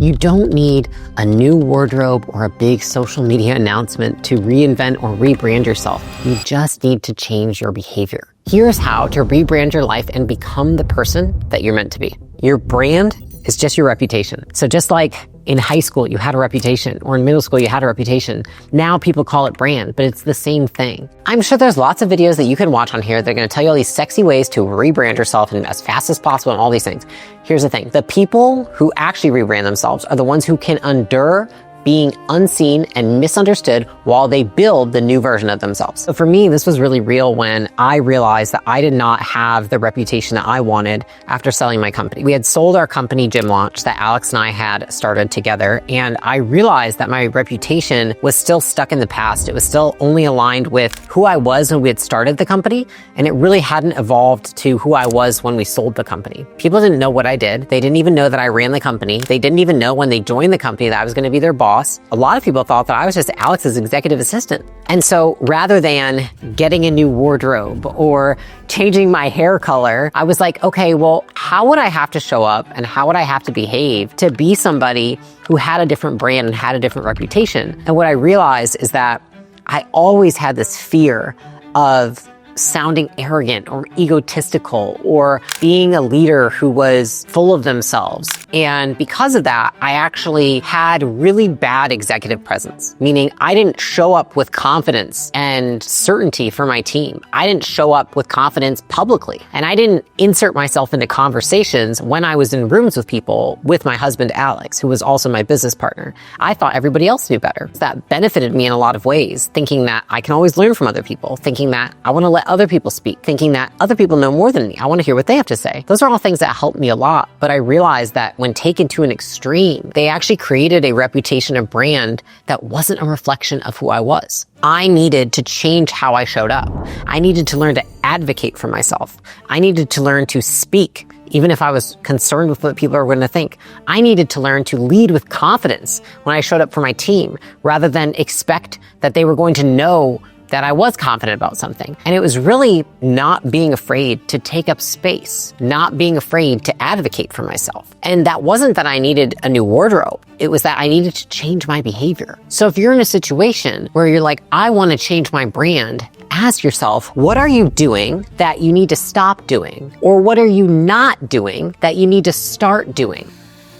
You don't need a new wardrobe or a big social media announcement to reinvent or rebrand yourself. You just need to change your behavior. Here's how to rebrand your life and become the person that you're meant to be. Your brand is just your reputation. So just like in high school, you had a reputation, or in middle school, you had a reputation. Now people call it brand, but it's the same thing. I'm sure there's lots of videos that you can watch on here that are gonna tell you all these sexy ways to rebrand yourself and as fast as possible and all these things. Here's the thing. The people who actually rebrand themselves are the ones who can endure being unseen and misunderstood while they build the new version of themselves. So for me, this was really real when I realized that I did not have the reputation that I wanted after selling my company. We had sold our company Gym Launch that Alex and I had started together, and I realized that my reputation was still stuck in the past. It was still only aligned with who I was when we had started the company, and it really hadn't evolved to who I was when we sold the company. People didn't know what I did. They didn't even know that I ran the company. They didn't even know when they joined the company that I was going to be their boss. A lot of people thought that I was just Alex's executive assistant. And so rather than getting a new wardrobe or changing my hair color, I was like, okay, well, how would I have to show up and how would I have to behave to be somebody who had a different brand and had a different reputation? And what I realized is that I always had this fear of sounding arrogant or egotistical or being a leader who was full of themselves. And because of that, I actually had really bad executive presence, meaning I didn't show up with confidence and certainty for my team. I didn't show up with confidence publicly. And I didn't insert myself into conversations when I was in rooms with people with my husband, Alex, who was also my business partner. I thought everybody else knew better. That benefited me in a lot of ways, thinking that I can always learn from other people, thinking that I want to let other people speak, thinking that other people know more than me. I want to hear what they have to say. Those are all things that helped me a lot. But I realized that when taken to an extreme, they actually created a reputation, a brand that wasn't a reflection of who I was. I needed to change how I showed up. I needed to learn to advocate for myself. I needed to learn to speak, even if I was concerned with what people are going to think. I needed to learn to lead with confidence when I showed up for my team, rather than expect that they were going to know that I was confident about something. And it was really not being afraid to take up space, not being afraid to advocate for myself. And that wasn't that I needed a new wardrobe. It was that I needed to change my behavior. So if you're in a situation where you're like, I want to change my brand, ask yourself, what are you doing that you need to stop doing? Or what are you not doing that you need to start doing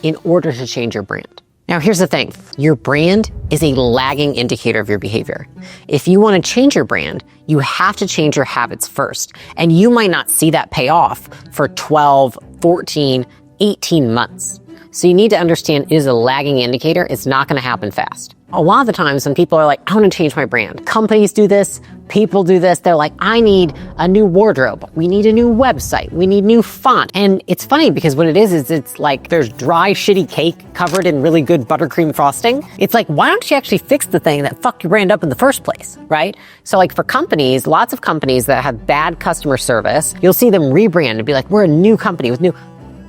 in order to change your brand? Now, here's the thing. Your brand is a lagging indicator of your behavior. If you want to change your brand, you have to change your habits first. And you might not see that pay off for 12, 14, 18 months. So you need to understand it is a lagging indicator. It's not going to happen fast. A lot of the times when people are like, I want to change my brand. Companies do this. People do this. They're like, I need a new wardrobe. We need a new website. We need new font. And it's funny because what it is it's like there's dry, shitty cake covered in really good buttercream frosting. It's like, why don't you actually fix the thing that fucked your brand up in the first place, right? So like for companies, lots of companies that have bad customer service, you'll see them rebrand and be like, we're a new company with new...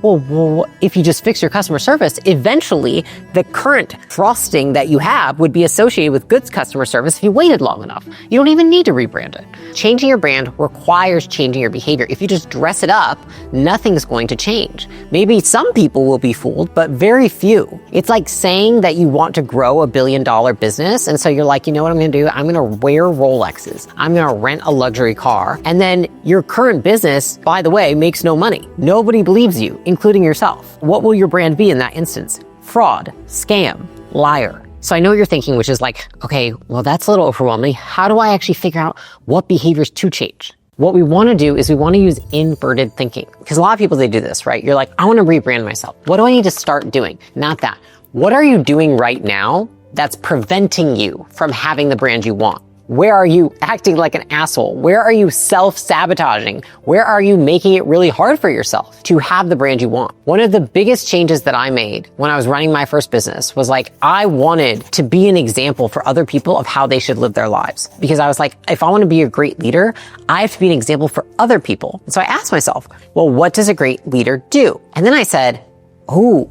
Well, if you just fix your customer service, eventually the current frosting that you have would be associated with good customer service if you waited long enough. You don't even need to rebrand it. Changing your brand requires changing your behavior. If you just dress it up, nothing's going to change. Maybe some people will be fooled, but very few. It's like saying that you want to grow $1 billion business, and so you're like, you know what I'm going to do? I'm going to wear Rolexes. I'm going to rent a luxury car. And then your current business, by the way, makes no money. Nobody believes you, including yourself. What will your brand be in that instance? Fraud, scam, liar. So I know what you're thinking, which is like, okay, well, that's a little overwhelming. How do I actually figure out what behaviors to change? What we want to do is we want to use inverted thinking. Because a lot of people, they do this, right? You're like, I want to rebrand myself. What do I need to start doing? Not that. What are you doing right now that's preventing you from having the brand you want? Where are you acting like an asshole? Where are you self-sabotaging? Where are you making it really hard for yourself to have the brand you want? One of the biggest changes that I made when I was running my first business was like, I wanted to be an example for other people of how they should live their lives. Because I was like, if I want to be a great leader, I have to be an example for other people. And so I asked myself, well, what does a great leader do? And then I said, oh,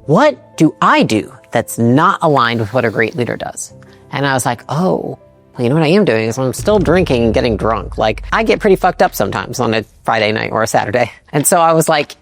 what do I do that's not aligned with what a great leader does? And I was like, oh, well, you know what I am doing is I'm still drinking and getting drunk. Like, I get pretty fucked up sometimes on a Friday night or a Saturday. And so I was like,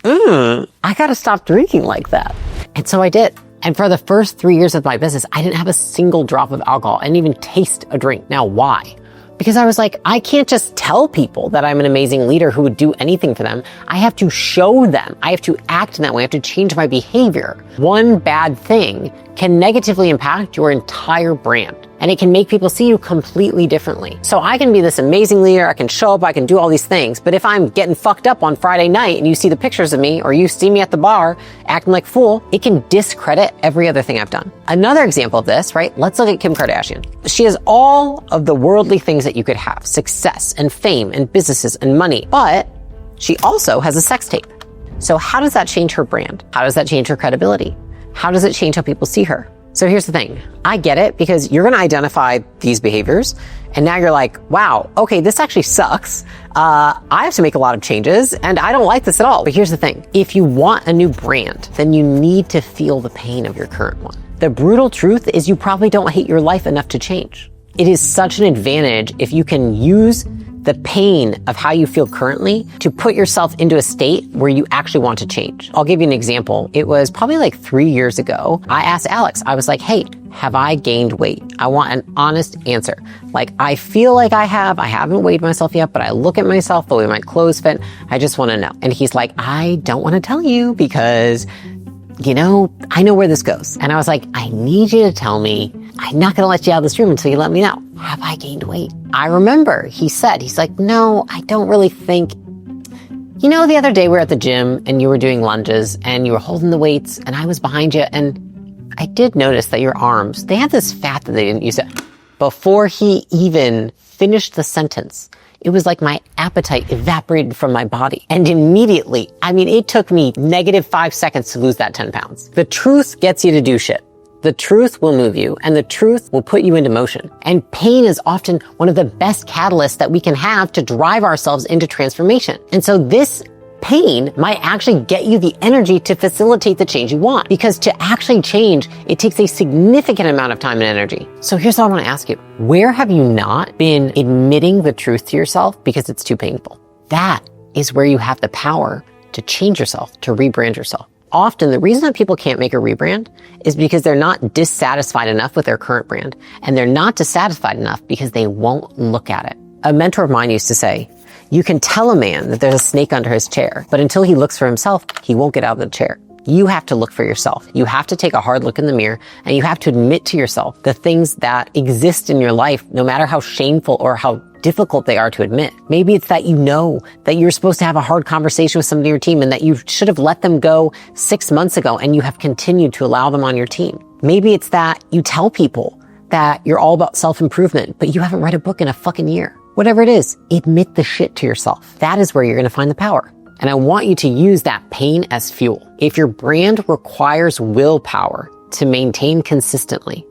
I gotta stop drinking like that. And so I did. And for the first 3 years of my business, I didn't have a single drop of alcohol. I didn't even taste a drink. Now, why? Because I was like, I can't just tell people that I'm an amazing leader who would do anything for them. I have to show them. I have to act in that way. I have to change my behavior. One bad thing can negatively impact your entire brand. And it can make people see you completely differently. So I can be this amazing leader, I can show up, I can do all these things, but if I'm getting fucked up on Friday night and you see the pictures of me, or you see me at the bar acting like a fool, it can discredit every other thing I've done. Another example of this, right? Let's look at Kim Kardashian. She has all of the worldly things that you could have, success and fame and businesses and money, but she also has a sex tape. So how does that change her brand? How does that change her credibility? How does it change how people see her? So here's the thing. I get it because you're going to identify these behaviors and now you're like, wow, okay, this actually sucks. I have to make a lot of changes and I don't like this at all. But here's the thing. If you want a new brand, then you need to feel the pain of your current one. The brutal truth is you probably don't hate your life enough to change. It is such an advantage if you can use the pain of how you feel currently to put yourself into a state where you actually want to change. I'll give you an example. It was probably like 3 years ago. I asked Alex, I was like, hey, have I gained weight? I want an honest answer. Like, I feel like I haven't weighed myself yet, but I look at myself, the way my clothes fit. I just want to know. And he's like, I don't want to tell you because, I know where this goes. And I was like, I need you to tell me. I'm not going to let you out of this room until you let me know. Have I gained weight? I remember he's like, no, I don't really think. The other day we were at the gym and you were doing lunges and you were holding the weights and I was behind you and I did notice that your arms, they had this fat that they didn't use it. Before he even finished the sentence, it was like my appetite evaporated from my body. And immediately, it took me -5 seconds to lose that 10 pounds. The truth gets you to do shit. The truth will move you and the truth will put you into motion. And pain is often one of the best catalysts that we can have to drive ourselves into transformation. And so this pain might actually get you the energy to facilitate the change you want. Because to actually change, it takes a significant amount of time and energy. So here's what I want to ask you. Where have you not been admitting the truth to yourself because it's too painful? That is where you have the power to change yourself, to rebrand yourself. Often the reason that people can't make a rebrand is because they're not dissatisfied enough with their current brand. And they're not dissatisfied enough because they won't look at it. A mentor of mine used to say, you can tell a man that there's a snake under his chair, but until he looks for himself, he won't get out of the chair. You have to look for yourself. You have to take a hard look in the mirror and you have to admit to yourself the things that exist in your life, no matter how shameful or how difficult they are to admit. Maybe it's that that you're supposed to have a hard conversation with somebody on your team and that you should have let them go 6 months ago and you have continued to allow them on your team. Maybe it's that you tell people that you're all about self-improvement, but you haven't read a book in a fucking year. Whatever it is, admit the shit to yourself. That is where you're going to find the power. And I want you to use that pain as fuel. If your brand requires willpower to maintain consistently,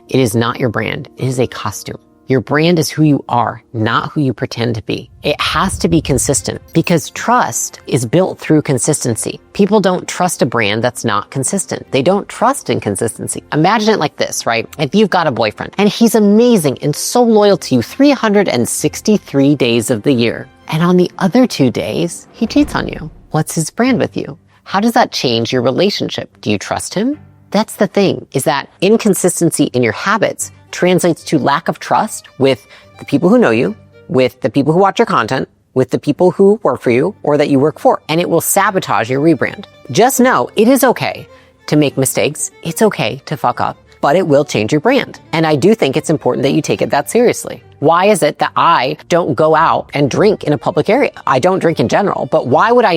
it is not your brand. It is a costume. Your brand is who you are, not who you pretend to be. It has to be consistent because trust is built through consistency. People don't trust a brand that's not consistent. They don't trust in consistency. Imagine it like this, right? If you've got a boyfriend and he's amazing and so loyal to you 363 days of the year, and on the other 2 days, he cheats on you. What's his brand with you? How does that change your relationship? Do you trust him? That's the thing, is that inconsistency in your habits translates to lack of trust with the people who know you, with the people who watch your content, with the people who work for you or that you work for, and it will sabotage your rebrand. Just know it is okay to make mistakes. It's okay to fuck up, but it will change your brand. And I do think it's important that you take it that seriously. Why is it that I don't go out and drink in a public area? I don't drink in general, but why would I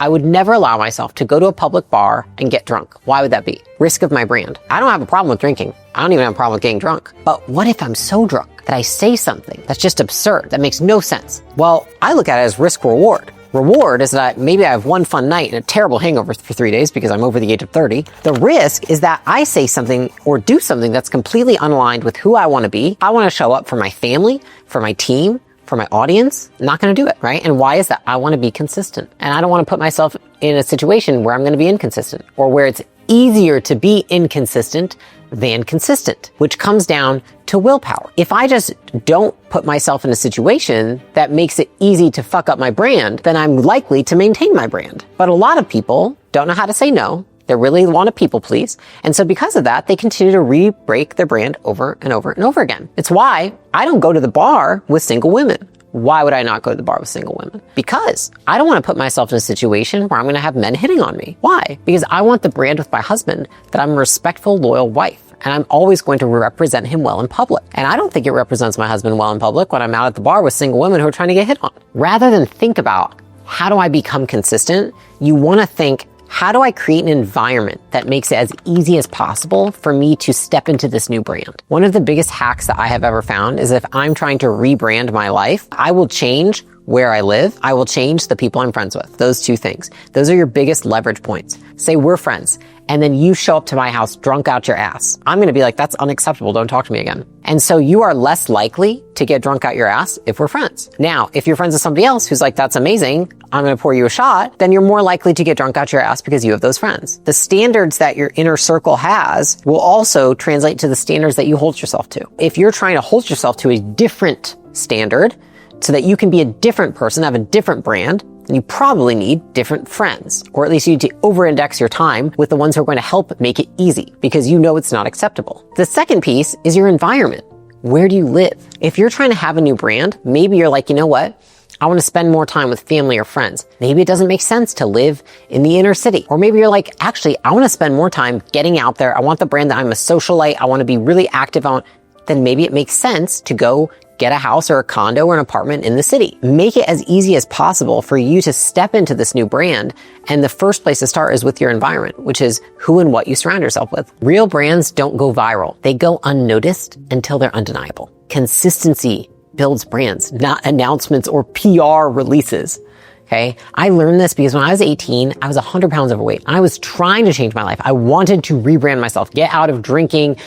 would never allow myself to go to a public bar and get drunk. Why would that be? Risk of my brand. I don't have a problem with drinking. I don't even have a problem with getting drunk. But what if I'm so drunk that I say something that's just absurd, that makes no sense? Well, I look at it as risk reward. Reward is that maybe I have one fun night and a terrible hangover for 3 days because I'm over the age of 30. The risk is that I say something or do something that's completely unaligned with who I want to be. I want to show up for my family, for my team, for my audience. I'm not going to do it, right? And why is that? I want to be consistent. And I don't want to put myself in a situation where I'm going to be inconsistent or where it's easier to be inconsistent than consistent, which comes down to willpower. If I just don't put myself in a situation that makes it easy to fuck up my brand, then I'm likely to maintain my brand. But a lot of people don't know how to say no. They really want to people please. And so because of that, they continue to re-break their brand over and over and over again. It's why I don't go to the bar with single women. Why would I not go to the bar with single women? Because I don't want to put myself in a situation where I'm going to have men hitting on me. Why? Because I want the brand with my husband that I'm a respectful, loyal wife. And I'm always going to represent him well in public. And I don't think it represents my husband well in public when I'm out at the bar with single women who are trying to get hit on. Rather than think about, how do I become consistent? You want to think, how do I create an environment that makes it as easy as possible for me to step into this new brand? One of the biggest hacks that I have ever found is if I'm trying to rebrand my life, I will change where I live. I will change the people I'm friends with. Those two things. Those are your biggest leverage points. Say we're friends, and then you show up to my house drunk out your ass. I'm going to be like, that's unacceptable. Don't talk to me again. And so you are less likely to get drunk out your ass if we're friends. Now, if you're friends with somebody else who's like, that's amazing, I'm going to pour you a shot, then you're more likely to get drunk out your ass because you have those friends. The standards that your inner circle has will also translate to the standards that you hold yourself to. If you're trying to hold yourself to a different standard so that you can be a different person, have a different brand, then you probably need different friends, or at least you need to over-index your time with the ones who are going to help make it easy because you know it's not acceptable. The second piece is your environment. Where do you live? If you're trying to have a new brand, maybe you're like, you know what? I want to spend more time with family or friends. Maybe it doesn't make sense to live in the inner city. Or maybe you're like, actually, I want to spend more time getting out there. I want the brand that I'm a socialite. I want to be really active on. Then maybe it makes sense to go get a house or a condo or an apartment in the city. Make it as easy as possible for you to step into this new brand. And the first place to start is with your environment, which is who and what you surround yourself with. Real brands don't go viral. They go unnoticed until they're undeniable. Consistency builds brands, not announcements or PR releases. Okay. I learned this because when I was 18, I was 100 pounds overweight. I was trying to change my life. I wanted to rebrand myself, get out of drinking,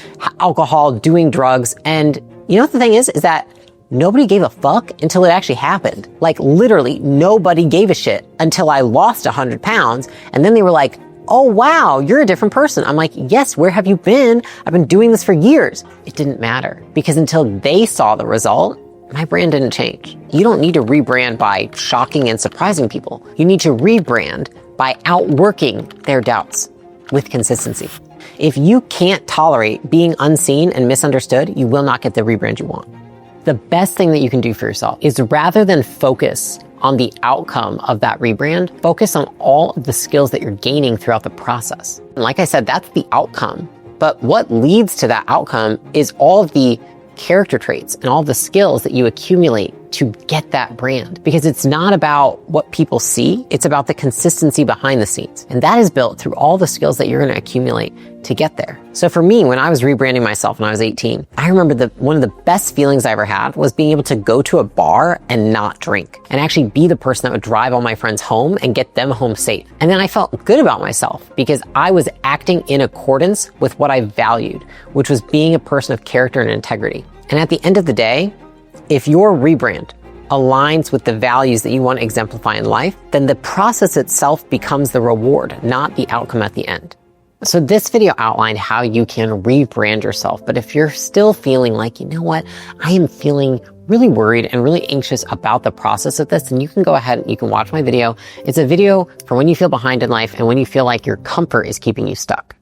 alcohol, doing drugs. And you know what the thing is that nobody gave a fuck until it actually happened. Like literally nobody gave a shit until I lost 100 pounds. And then they were like, oh, wow, you're a different person. I'm like, yes, where have you been? I've been doing this for years. It didn't matter because until they saw the result, my brand didn't change. You don't need to rebrand by shocking and surprising people. You need to rebrand by outworking their doubts with consistency. If you can't tolerate being unseen and misunderstood, you will not get the rebrand you want. The best thing that you can do for yourself is rather than focus on the outcome of that rebrand, focus on all of the skills that you're gaining throughout the process. And like I said, that's the outcome. But what leads to that outcome is all of the character traits and all the skills that you accumulate to get that brand. Because it's not about what people see, it's about the consistency behind the scenes. And that is built through all the skills that you're going to accumulate to get there. So for me, when I was rebranding myself when I was 18, I remember one of the best feelings I ever had was being able to go to a bar and not drink and actually be the person that would drive all my friends home and get them home safe. And then I felt good about myself because I was acting in accordance with what I valued, which was being a person of character and integrity. And at the end of the day, if your rebrand aligns with the values that you want to exemplify in life, then the process itself becomes the reward, not the outcome at the end. So this video outlined how you can rebrand yourself. But if you're still feeling like, you know what, I am feeling really worried and really anxious about the process of this, then you can go ahead and you can watch my video. It's a video for when you feel behind in life and when you feel like your comfort is keeping you stuck.